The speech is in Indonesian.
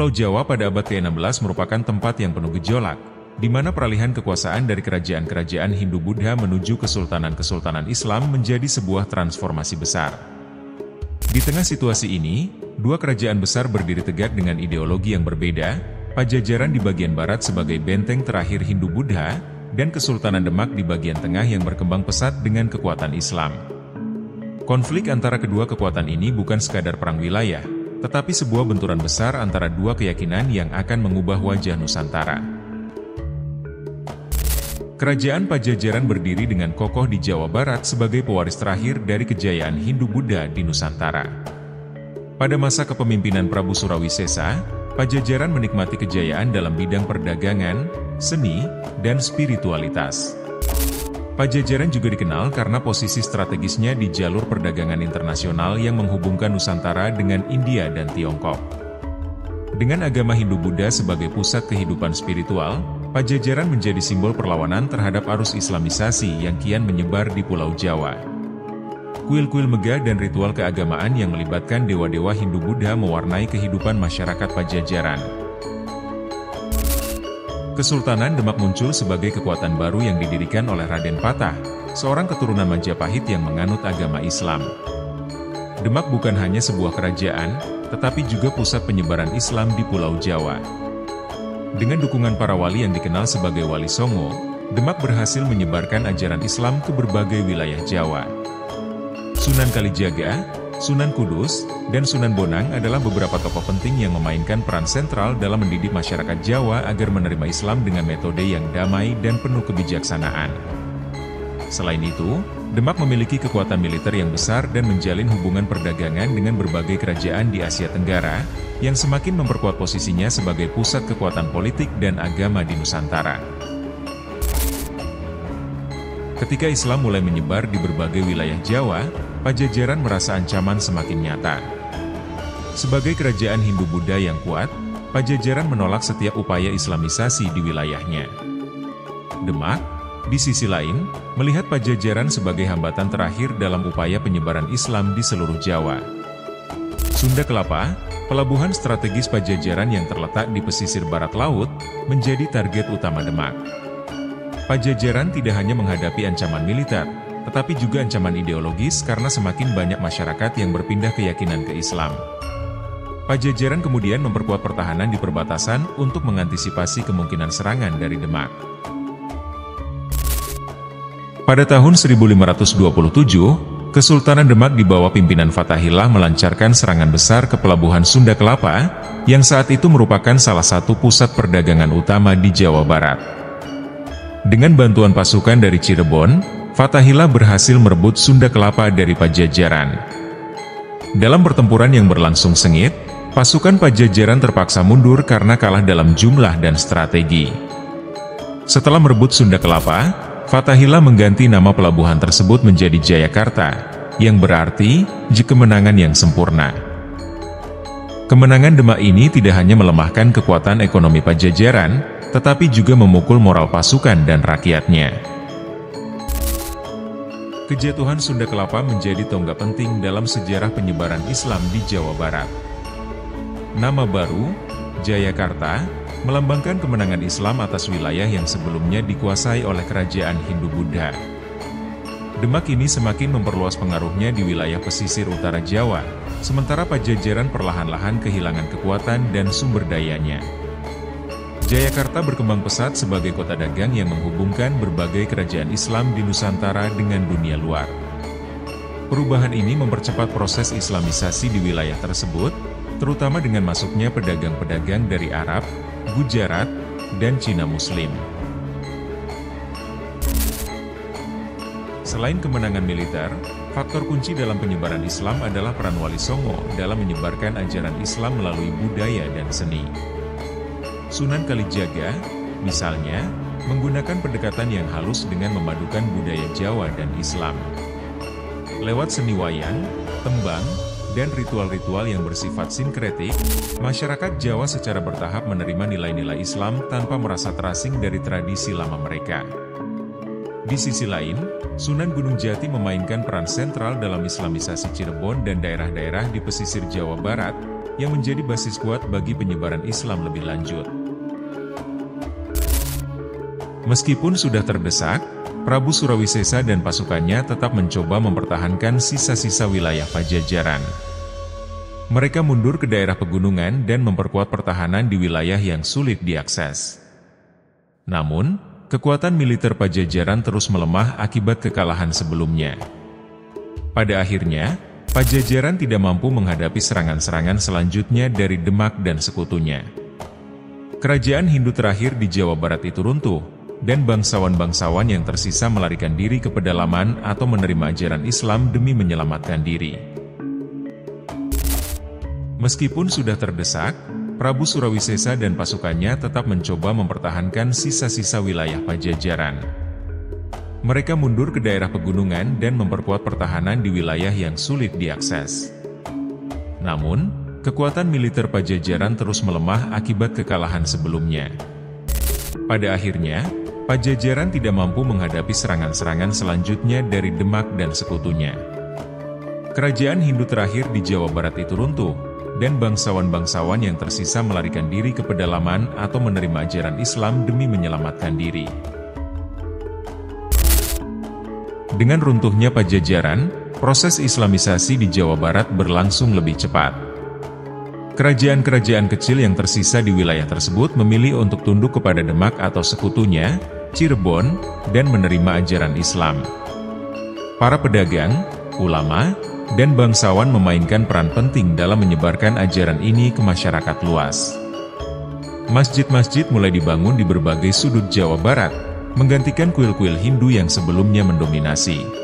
Pulau Jawa pada abad ke-16 merupakan tempat yang penuh gejolak, di mana peralihan kekuasaan dari kerajaan-kerajaan Hindu-Buddha menuju kesultanan-kesultanan Islam menjadi sebuah transformasi besar. Di tengah situasi ini, dua kerajaan besar berdiri tegak dengan ideologi yang berbeda, Pajajaran di bagian barat sebagai benteng terakhir Hindu-Buddha, dan Kesultanan Demak di bagian tengah yang berkembang pesat dengan kekuatan Islam. Konflik antara kedua kekuatan ini bukan sekadar perang wilayah, tetapi sebuah benturan besar antara dua keyakinan yang akan mengubah wajah Nusantara. Kerajaan Pajajaran berdiri dengan kokoh di Jawa Barat sebagai pewaris terakhir dari kejayaan Hindu-Buddha di Nusantara. Pada masa kepemimpinan Prabu Surawisesa, Pajajaran menikmati kejayaan dalam bidang perdagangan, seni, dan spiritualitas. Pajajaran juga dikenal karena posisi strategisnya di jalur perdagangan internasional yang menghubungkan Nusantara dengan India dan Tiongkok. Dengan agama Hindu-Buddha sebagai pusat kehidupan spiritual, Pajajaran menjadi simbol perlawanan terhadap arus Islamisasi yang kian menyebar di Pulau Jawa. Kuil-kuil megah dan ritual keagamaan yang melibatkan dewa-dewa Hindu-Buddha mewarnai kehidupan masyarakat Pajajaran. Kesultanan Demak muncul sebagai kekuatan baru yang didirikan oleh Raden Patah, seorang keturunan Majapahit yang menganut agama Islam. Demak bukan hanya sebuah kerajaan, tetapi juga pusat penyebaran Islam di Pulau Jawa. Dengan dukungan para wali yang dikenal sebagai Wali Songo, Demak berhasil menyebarkan ajaran Islam ke berbagai wilayah Jawa. Sunan Kalijaga, Sunan Kudus, dan Sunan Bonang adalah beberapa tokoh penting yang memainkan peran sentral dalam mendidik masyarakat Jawa agar menerima Islam dengan metode yang damai dan penuh kebijaksanaan. Selain itu, Demak memiliki kekuatan militer yang besar dan menjalin hubungan perdagangan dengan berbagai kerajaan di Asia Tenggara, yang semakin memperkuat posisinya sebagai pusat kekuatan politik dan agama di Nusantara. Ketika Islam mulai menyebar di berbagai wilayah Jawa, Pajajaran merasa ancaman semakin nyata. Sebagai kerajaan Hindu-Buddha yang kuat, Pajajaran menolak setiap upaya Islamisasi di wilayahnya. Demak, di sisi lain, melihat Pajajaran sebagai hambatan terakhir dalam upaya penyebaran Islam di seluruh Jawa. Sunda Kelapa, pelabuhan strategis Pajajaran yang terletak di pesisir barat laut, menjadi target utama Demak. Pajajaran tidak hanya menghadapi ancaman militer, tetapi juga ancaman ideologis karena semakin banyak masyarakat yang berpindah keyakinan ke Islam. Pajajaran kemudian memperkuat pertahanan di perbatasan untuk mengantisipasi kemungkinan serangan dari Demak. Pada tahun 1527, Kesultanan Demak di bawah pimpinan Fathahillah melancarkan serangan besar ke pelabuhan Sunda Kelapa, yang saat itu merupakan salah satu pusat perdagangan utama di Jawa Barat. Dengan bantuan pasukan dari Cirebon, Fathahillah berhasil merebut Sunda Kelapa dari Pajajaran. Dalam pertempuran yang berlangsung sengit, pasukan Pajajaran terpaksa mundur karena kalah dalam jumlah dan strategi. Setelah merebut Sunda Kelapa, Fathahillah mengganti nama pelabuhan tersebut menjadi Jayakarta, yang berarti kemenangan yang sempurna. Kemenangan Demak ini tidak hanya melemahkan kekuatan ekonomi Pajajaran, tetapi juga memukul moral pasukan dan rakyatnya. Kejatuhan Sunda Kelapa menjadi tonggak penting dalam sejarah penyebaran Islam di Jawa Barat. Nama baru, Jayakarta, melambangkan kemenangan Islam atas wilayah yang sebelumnya dikuasai oleh kerajaan Hindu-Buddha. Demak ini semakin memperluas pengaruhnya di wilayah pesisir utara Jawa, sementara Pajajaran perlahan-lahan kehilangan kekuatan dan sumber dayanya. Jayakarta berkembang pesat sebagai kota dagang yang menghubungkan berbagai kerajaan Islam di Nusantara dengan dunia luar. Perubahan ini mempercepat proses Islamisasi di wilayah tersebut, terutama dengan masuknya pedagang-pedagang dari Arab, Gujarat, dan Cina Muslim. Selain kemenangan militer, faktor kunci dalam penyebaran Islam adalah peran Wali Songo dalam menyebarkan ajaran Islam melalui budaya dan seni. Sunan Kalijaga, misalnya, menggunakan pendekatan yang halus dengan memadukan budaya Jawa dan Islam. Lewat seni wayang, tembang, dan ritual-ritual yang bersifat sinkretik, masyarakat Jawa secara bertahap menerima nilai-nilai Islam tanpa merasa terasing dari tradisi lama mereka. Di sisi lain, Sunan Gunung Jati memainkan peran sentral dalam Islamisasi Cirebon dan daerah-daerah di pesisir Jawa Barat, yang menjadi basis kuat bagi penyebaran Islam lebih lanjut. Meskipun sudah terdesak, Prabu Surawisesa dan pasukannya tetap mencoba mempertahankan sisa-sisa wilayah Pajajaran. Mereka mundur ke daerah pegunungan dan memperkuat pertahanan di wilayah yang sulit diakses. Namun, kekuatan militer Pajajaran terus melemah akibat kekalahan sebelumnya. Pada akhirnya, Pajajaran tidak mampu menghadapi serangan-serangan selanjutnya dari Demak dan sekutunya. Kerajaan Hindu terakhir di Jawa Barat itu runtuh, dan bangsawan-bangsawan yang tersisa melarikan diri ke pedalaman atau menerima ajaran Islam demi menyelamatkan diri. Meskipun sudah terdesak, Prabu Surawisesa dan pasukannya tetap mencoba mempertahankan sisa-sisa wilayah Pajajaran. Mereka mundur ke daerah pegunungan dan memperkuat pertahanan di wilayah yang sulit diakses. Namun, kekuatan militer Pajajaran terus melemah akibat kekalahan sebelumnya. Pada akhirnya, Pajajaran tidak mampu menghadapi serangan-serangan selanjutnya dari Demak dan sekutunya. Kerajaan Hindu terakhir di Jawa Barat itu runtuh, dan bangsawan-bangsawan yang tersisa melarikan diri ke pedalaman atau menerima ajaran Islam demi menyelamatkan diri. Dengan runtuhnya Pajajaran, proses Islamisasi di Jawa Barat berlangsung lebih cepat. Kerajaan-kerajaan kecil yang tersisa di wilayah tersebut memilih untuk tunduk kepada Demak atau sekutunya, Cirebon, dan menerima ajaran Islam. Para pedagang, ulama, dan bangsawan memainkan peran penting dalam menyebarkan ajaran ini ke masyarakat luas. Masjid-masjid mulai dibangun di berbagai sudut Jawa Barat, menggantikan kuil-kuil Hindu yang sebelumnya mendominasi.